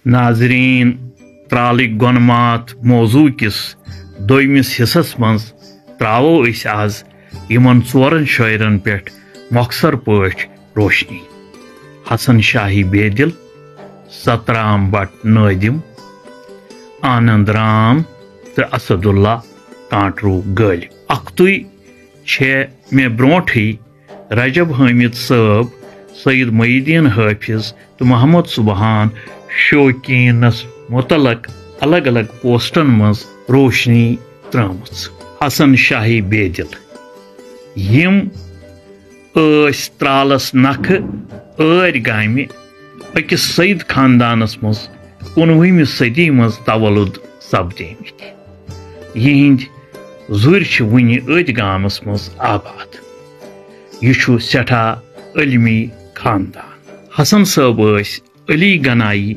ناظرین ترالک گونمات موضوع کس دویمس حصس مز تراو اس آز یمن ژورن شاعرن پہ مختصر پاٹ روشنی حسن شاہی بیدل، سترام بٹ نادم، آنند رام تو اسد اللہ کانٹرو غالب۔ اختوی چھ مے برونٹھی رجب حامد صاحب، سید محی الدین حافظ تو محمد سبحان شوقینس متعلق الگ الگ پوسٹن مز روشنی ترامت۔ حسن شاہی بیدل یم اس ترالس نکھ آر گامہ اکس سید خاندانس مز 19ویں صدی مز تولد سپدیمت۔ یہند زر ون ات گامس مز آباد۔ یہ سٹھا علمی خاندان۔ حسن صاحب علی گنائی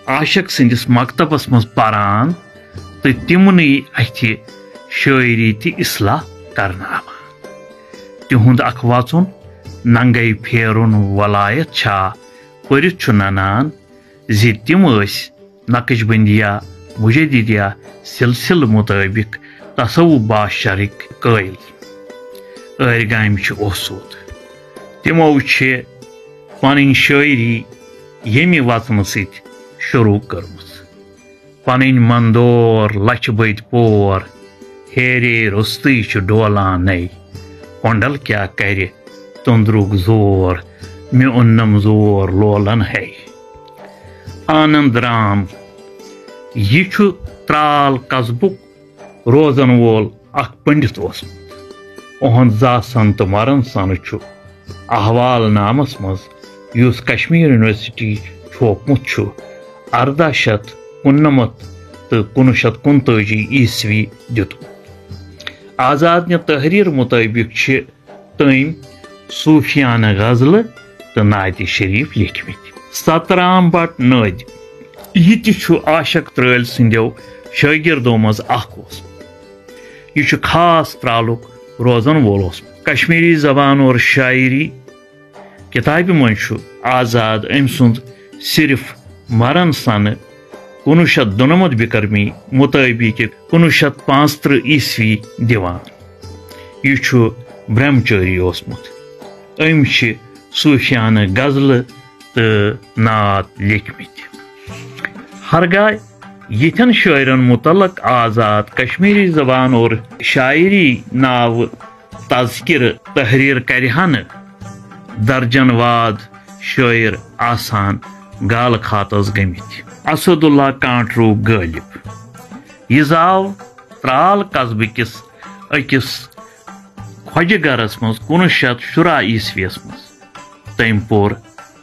عاشق سندس مکتبس مز پران تو تمنی اتھ شاعری تہ اصلاح کرناوان۔ تہند اخ وژن ننگے پھیرن ولایت چھا پرت ننان زِ تم نقش بندیہ مجددیہ سلسل مطابق تصوف باشرک قائل۔ آرگام اصود تمو پن شاعری یمہ وطن ست شروع کرمت۔ پن مندور لچھ بد پور ہیرے رستی ڈولان نئی، کونڈل کیا کر تندرک زور مے اونم زور لولن ہے۔ آنند رام یہ ترال قصبک روزن وول اخ پنڈت اوسمت۔ اہند زاسن تو مرن سن احوال نامس مز یس کشمیر یونیورسٹی چھوپمت 1899 تو 1939 عیسوی دتمت۔ آزادنہ تحریر مطابق تم صوفیانہ غزل تو نعت شریف لیکھمت۔ سترام بٹ نادم یہ تہ عاشق ترال سندیو شاگردو مز اخ اوسمت۔ یہ خاص ترالک روزن وول اوسمت۔ کشمیری زبان اور شاعری کتابہ مز آزاد ام سند صرف مرن سن 1992 بکرمی مطابق 1935 عیسوی دیوان۔ یہ برہمچاری اوسمت۔ ام صوفیانہ غزل تو نعت لیکھمت۔ ہرگاہ یتھن شاعرن متعلق آزاد کشمیری زبان اور شاعری ناو تذکر تحریر کرہا درجن واد شاعر آسان گال خاتس گمت۔ اسد اللہ کانٹرو غالب یہ زاو ترال قصبہ کس اکس کھوجہ گرس مز 1910 عیسویس مز۔ تم پور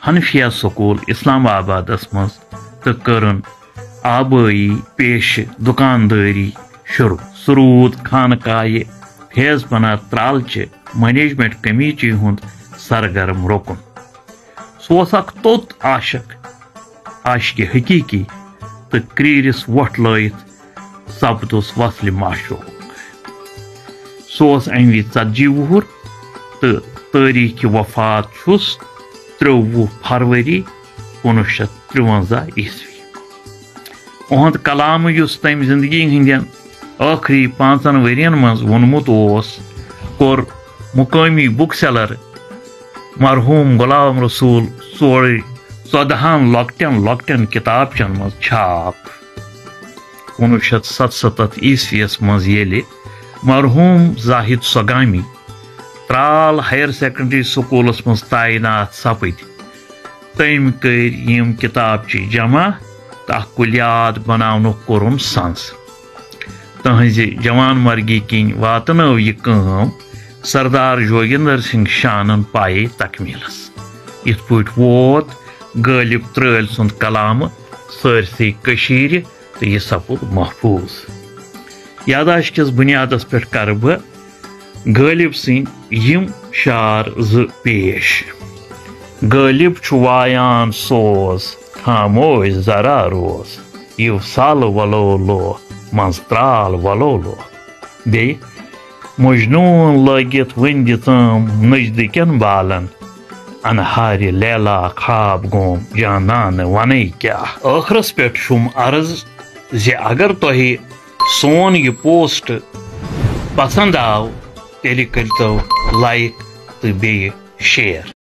حنفیہ سکول اسلام آبادس مز تو کرن آبائی پیش دکانداری شروع۔ سرود خانقاہ فیض پناہ ترال چہ مینجمنٹ کمیٹی ہند سرگرم رکن۔ سہ اخ توت عاشق حقیقی تو کریرس وٹھ لائت سپدس وصل معشوق۔ سہ امہ وز 40 وہر تو تاریخ وفات 23 فروری 1953 عیسوی۔ اہند کلام یس تم زندگی ہندین آخری 5 ورین مز وونمت کور مقامی بک سیلر مرحوم غلام رسول 14 لۄکٹٮ۪ن کتابچن مز چھاپ۔ 1977 عیسویس مز ییٚلہِ مرحوم زاہد سوگامی ترال ہائر سیکنڈری سکولس مز تعینات سپد، تم کر یم کتابچہ جمع تو اخ کلیات بناونک کورن سنز۔ تہذ جوان مرگی کن واتنو یہ کام سردار جوگندر سنگھ شانن پائے تکمیلس۔ یت پٲٹھۍ ووت غالب ترال سند کلام سٲرسٕے کٔشیٖرِ تو یہ سپود محفوظ۔ یاداشت کس بنیادس پہ کر بہ غالب سند یم شعر پیش۔ غالب وایان سوز خاموش ذرا روز، یو سال ولولو منز ترال ولولو، بی مجنون لگت وندِ تام نزدیکن بالن، انہار لیلا خواب گوم جانان ونے کیا ٲخرس پٮ۪ٹھ چھُم عرض زِ اگر تۄہہِ سون یہِ پوسٹ پسند آو تیٚلہِ کٔرۍتو لایک تہٕ بیٚیہِ شیر